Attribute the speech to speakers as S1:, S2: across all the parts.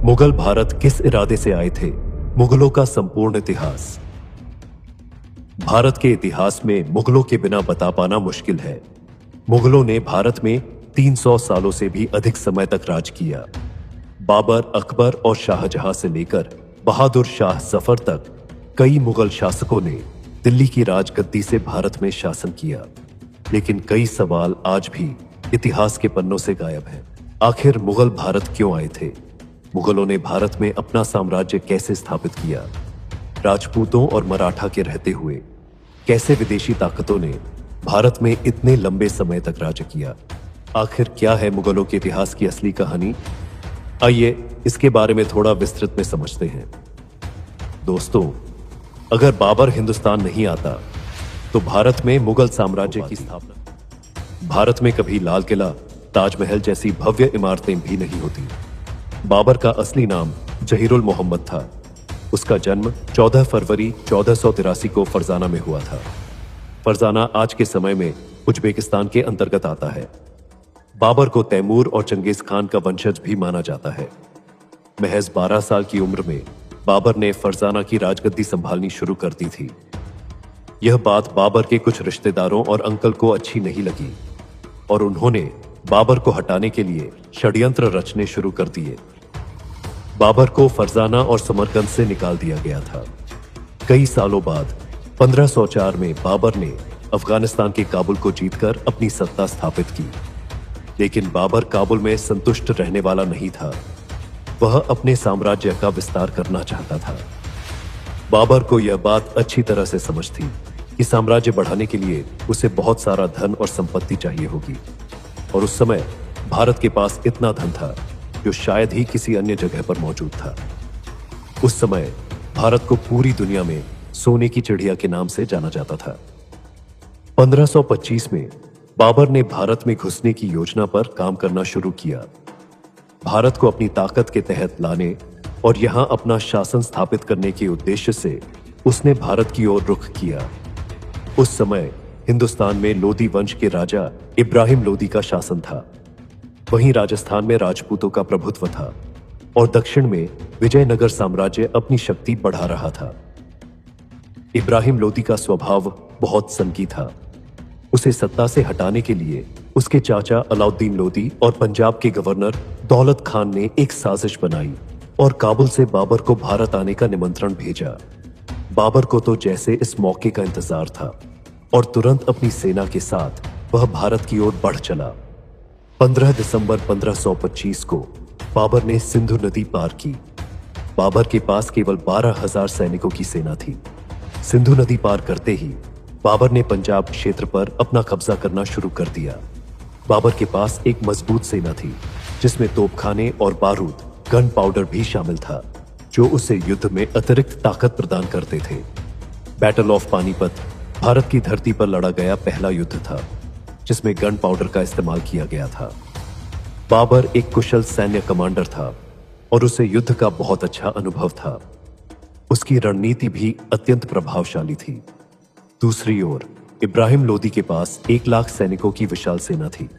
S1: मुगल भारत किस इरादे से आए थे? मुगलों का संपूर्ण इतिहास। भारत के इतिहास में मुगलों के बिना बता पाना मुश्किल है। मुगलों ने भारत में 300 सालों से भी अधिक समय तक राज किया। बाबर, अकबर और शाहजहां से लेकर बहादुर शाह जफर तक कई मुगल शासकों ने दिल्ली की राजगद्दी से भारत में शासन किया। लेकिन कई सवाल आज भी इतिहास के पन्नों से गायब हैं। आखिर मुगल भारत क्यों आए थे? मुगलों ने भारत में अपना साम्राज्य कैसे स्थापित किया? राजपूतों और मराठा के रहते हुए कैसे विदेशी ताकतों ने भारत में इतने लंबे समय तक राज किया? आखिर क्या है मुगलों के इतिहास की असली कहानी? आइए इसके बारे में थोड़ा विस्तृत में समझते हैं। दोस्तों, अगर बाबर हिंदुस्तान नहीं आता तो भारत में मुगल साम्राज्य की स्थापना, भारत में कभी लाल किला, ताजमहल जैसी भव्य इमारतें भी नहीं होती। बाबर का असली नाम जहीरुल मोहम्मद था। उसका जन्म 14 फरवरी 1483 को फरजाना में हुआ था। फरजाना आज के समय में उज्बेकिस्तान के अंतर्गत आता है। बाबर को तैमूर और चंगेज खान का वंशज भी माना जाता है। महज 12 साल की उम्र में बाबर ने फरजाना की राजगद्दी संभालनी शुरू कर दी थी। यह बात बाबर के कुछ रिश्तेदारों और अंकल को अच्छी नहीं लगी और उन्होंने बाबर को हटाने के लिए षड्यंत्र रचने शुरू कर दिए। बाबर को फरजाना और समरकंद से निकाल दिया गया था। कई सालों बाद 1504 में बाबर ने अफगानिस्तान के काबुल को जीतकर अपनी सत्ता स्थापित की। लेकिन बाबर काबुल में संतुष्ट रहने वाला नहीं था। वह अपने साम्राज्य का विस्तार करना चाहता था। बाबर को यह बात अच्छी तरह से समझ थी कि साम्राज्य बढ़ाने के लिए उसे बहुत सारा धन और संपत्ति चाहिए होगी, और उस समय भारत के पास इतना धन था जो शायद ही किसी अन्य जगह पर मौजूद था। उस समय भारत को पूरी दुनिया में सोने की चिड़िया के नाम से जाना जाता था। 1525 में बाबर ने भारत में घुसने की योजना पर काम करना शुरू किया। भारत को अपनी ताकत के तहत लाने और यहां अपना शासन स्थापित करने के उद्देश्य से उसने भारत की ओर रुख किया। उस समय हिंदुस्तान में लोदी वंश के राजा इब्राहिम लोदी का शासन था। वहीं राजस्थान में राजपूतों का प्रभुत्व था और दक्षिण में विजयनगर साम्राज्य अपनी शक्ति बढ़ा रहा था। इब्राहिम लोदी का स्वभाव बहुत सनकी था। उसे सत्ता से हटाने के लिए उसके चाचा अलाउद्दीन लोदी और पंजाब के गवर्नर दौलत खान ने एक साजिश बनाई और काबुल से बाबर को भारत आने का निमंत्रण भेजा। बाबर को तो जैसे इस मौके का इंतजार था और तुरंत अपनी सेना के साथ वह भारत की ओर बढ़ चला। 15 दिसंबर 1525 को बाबर ने सिंधु नदी पार की। बाबर के पास केवल 12,000 सैनिकों की सेना थी। सिंधु नदी पार करते ही बाबर ने पंजाब क्षेत्र पर अपना कब्जा करना शुरू कर दिया। बाबर के पास एक मजबूत सेना थी जिसमें तोपखाने और बारूद, गन पाउडर भी शामिल था, जो उसे युद्ध में अतिरिक्त ताकत प्रदान करते थे। बैटल ऑफ पानीपत भारत की धरती पर लड़ा गया पहला युद्ध था जिसमें गन पाउडर का इस्तेमाल किया गया था। बाबर एक कुशल सैन्य कमांडर था और उसे युद्ध का बहुत अच्छा अनुभव था। उसकी रणनीति भी अत्यंत प्रभावशाली थी। दूसरी ओर इब्राहिम लोदी के पास 1 लाख सैनिकों की विशाल सेना थी,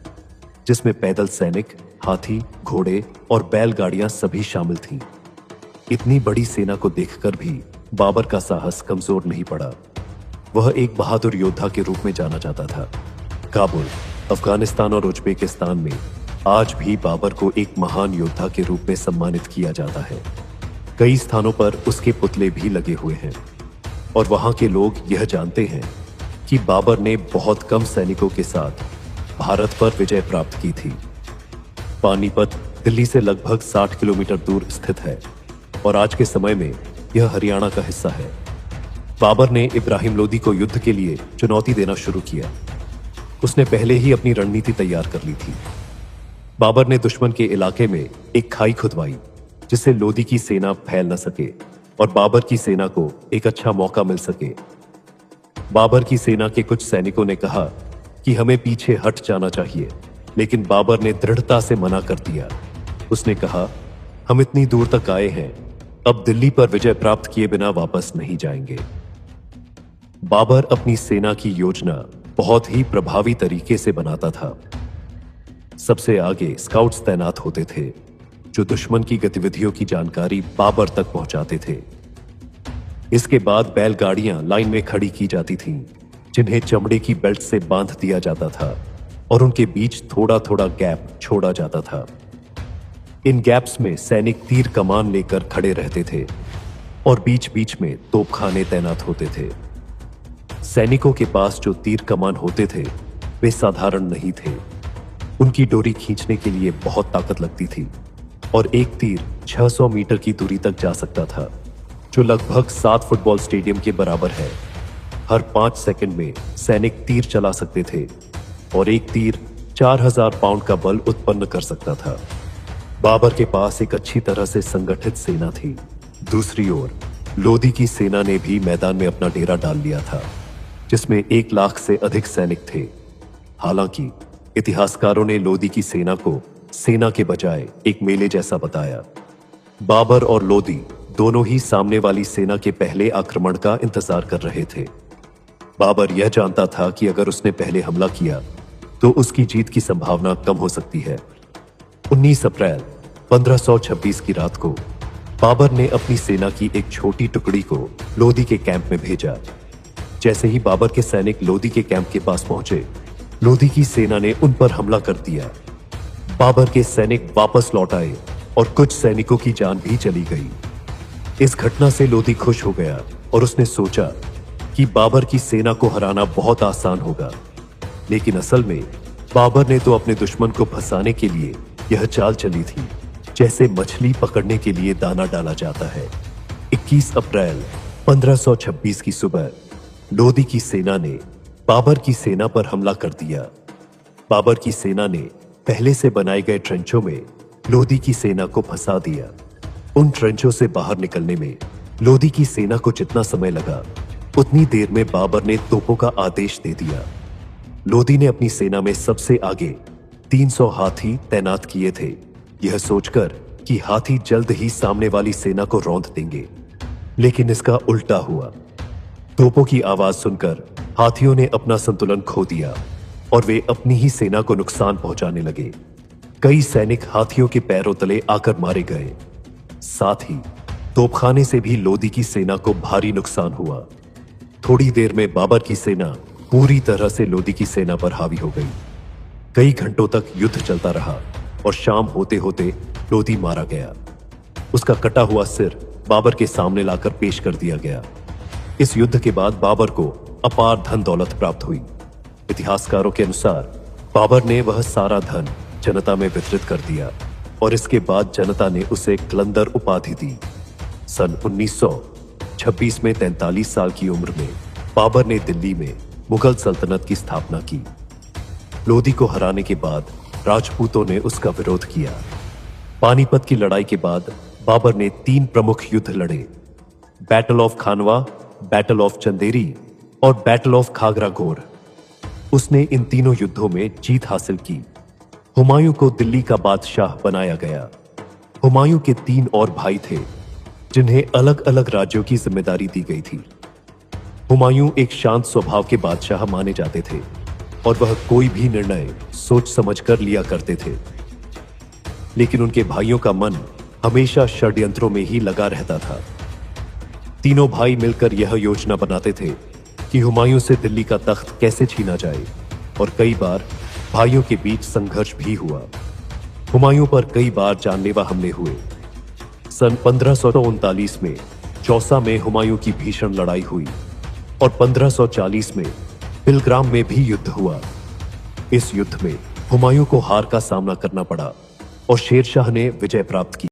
S1: जिसमें पैदल सैनिक, हाथी, घोड़े और बैलगाड़ियां सभी शामिल थीं। इतनी बड़ी सेना को देखकर भी बाबर का साहस कमजोर नहीं पड़ा। वह एक बहादुर योद्धा के रूप में जाना जाता था। काबुल, अफगानिस्तान और उज्बेकिस्तान में आज भी बाबर को एक महान योद्धा के रूप में सम्मानित किया जाता है। कई स्थानों पर उसके पुतले भी लगे हुए हैं और वहां के लोग यह जानते हैं कि बाबर ने बहुत कम सैनिकों के साथ भारत पर विजय प्राप्त की थी। पानीपत दिल्ली से लगभग 60 किलोमीटर दूर स्थित है और आज के समय में यह हरियाणा का हिस्सा है। बाबर ने इब्राहिम लोदी को युद्ध के लिए चुनौती देना शुरू किया। उसने पहले ही अपनी रणनीति तैयार कर ली थी। बाबर ने दुश्मन के इलाके में एक खाई खुदवाई जिससे लोदी की सेना फैल न सके और बाबर की सेना को एक अच्छा मौका मिल सके। बाबर की सेना के कुछ सैनिकों ने कहा कि हमें पीछे हट जाना चाहिए, लेकिन बाबर ने दृढ़ता से मना कर दिया। उसने कहा, हम इतनी दूर तक आए हैं, अब दिल्ली पर विजय प्राप्त किए बिना वापस नहीं जाएंगे। बाबर अपनी सेना की योजना बहुत ही प्रभावी तरीके से बनाता था। सबसे आगे स्काउट्स तैनात होते थे जो दुश्मन की गतिविधियों की जानकारी बाबर तक पहुंचाते थे। इसके बाद बैलगाड़ियां लाइन में खड़ी की जाती थीं, जिन्हें चमड़े की बेल्ट से बांध दिया जाता था और उनके बीच थोड़ा थोड़ा गैप छोड़ा जाता था। इन गैप्स में सैनिक तीर कमान लेकर खड़े रहते थे और बीच बीच में तोपखाने तैनात होते थे। सैनिकों के पास जो तीर कमान होते थे वे साधारण नहीं थे। उनकी डोरी खींचने के लिए बहुत ताकत लगती थी और एक तीर 600 मीटर की दूरी तक जा सकता था, जो लगभग 7 फुटबॉल स्टेडियम के बराबर है। हर 5 सेकंड में सैनिक तीर चला सकते थे और एक तीर 4000 पाउंड का बल उत्पन्न कर सकता था। बाबर के पास एक अच्छी तरह से संगठित सेना थी। दूसरी ओर लोदी की सेना ने भी मैदान में अपना डेरा डाल लिया था, जिसमें 1 लाख से अधिक सैनिक थे। हालांकि इतिहासकारों ने लोदी की सेना को सेना के बजाय एक मेले जैसा बताया। बाबर और लोदी दोनों ही सामने वाली सेना के पहले आक्रमण का इंतजार कर रहे थे। बाबर यह जानता था कि अगर उसने पहले हमला किया तो उसकी जीत की संभावना कम हो सकती है। 19 अप्रैल 1526 की रात को बाबर ने अपनी सेना की एक छोटी टुकड़ी को लोदी के कैंप में भेजा। जैसे ही बाबर के सैनिक लोदी के कैंप के पास पहुंचे, लोदी की सेना ने उन पर हमला कर दिया। बाबर के सैनिक वापस लौट आए और कुछ सैनिकों की जान भी चली गई। इस घटना से लोदी खुश हो गया और उसने सोचा कि बाबर की सेना को हराना बहुत आसान होगा। लेकिन असल में बाबर ने तो अपने दुश्मन को फंसाने के लिए यह चाल चली थी, जैसे मछली पकड़ने के लिए दाना डाला जाता है। 21 अप्रैल 1526 की सुबह लोदी की सेना ने बाबर की सेना पर हमला कर दिया। बाबर की सेना ने पहले से बनाए गए ट्रेंचों में लोदी की सेना को फंसा दिया। उन ट्रेंचों से बाहर निकलने में लोदी की सेना को जितना समय लगा, उतनी देर में बाबर ने तोपों का आदेश दे दिया। लोदी ने अपनी सेना में सबसे आगे 300 हाथी तैनात किए थे, यह सोचकर कि हाथी जल्द ही सामने वाली सेना को रौंद देंगे। लेकिन इसका उल्टा हुआ। तोपों की आवाज सुनकर हाथियों ने अपना संतुलन खो दिया और वे अपनी ही सेना को नुकसान पहुंचाने लगे। कई सैनिक हाथियों के पैरों तले आकर मारे गए। साथ ही तोपखाने से भी लोदी की सेना को भारी नुकसान हुआ। थोड़ी देर में बाबर की सेना पूरी तरह से लोदी की सेना पर हावी हो गई। कई घंटों तक युद्ध चलता रहा और शाम होते होते लोदी मारा गया। उसका कटा हुआ सिर बाबर के सामने लाकर पेश कर दिया गया। इस युद्ध के बाद बाबर को अपार धन दौलत प्राप्त हुई। इतिहासकारों के अनुसार बाबर ने वह सारा धन जनता में वितरित कर दिया और इसके बाद जनता ने उसे कलंदर उपाधि दी। सन 1926 में 43 साल की उम्र में बाबर ने दिल्ली में मुगल सल्तनत की स्थापना की। लोदी को हराने के बाद राजपूतों ने उसका विरोध किया। पानीपत की लड़ाई के बाद बाबर ने 3 प्रमुख युद्ध लड़े, battle of Khanwa, battle of Chanderi और बैटल ऑफ खागरा घोर। उसने इन तीनों युद्धों में जीत हासिल की। हुमायूं को दिल्ली का बादशाह बनाया गया। हुमायूं के 3 और भाई थे, जिन्हें अलग अलग राज्यों की जिम्मेदारी दी गई थी। हुमायूं एक शांत स्वभाव के बादशाह माने जाते थे और वह कोई भी निर्णय सोच समझकर लिया करते थे। लेकिन उनके भाइयों का मन हमेशा षड्यंत्रों में ही लगा रहता था। तीनों भाई मिलकर यह योजना बनाते थे कि हुमायूं से दिल्ली का तख्त कैसे छीना जाए और कई बार भाइयों के बीच संघर्ष भी हुआ। हुमायूं पर कई बार जानलेवा हमले हुए। सन 1539 में चौसा में हुमायूं की भीषण लड़ाई हुई और 1540 में बिलग्राम में भी युद्ध हुआ। इस युद्ध में हुमायूं को हार का सामना करना पड़ा और शेरशाह ने विजय प्राप्त की।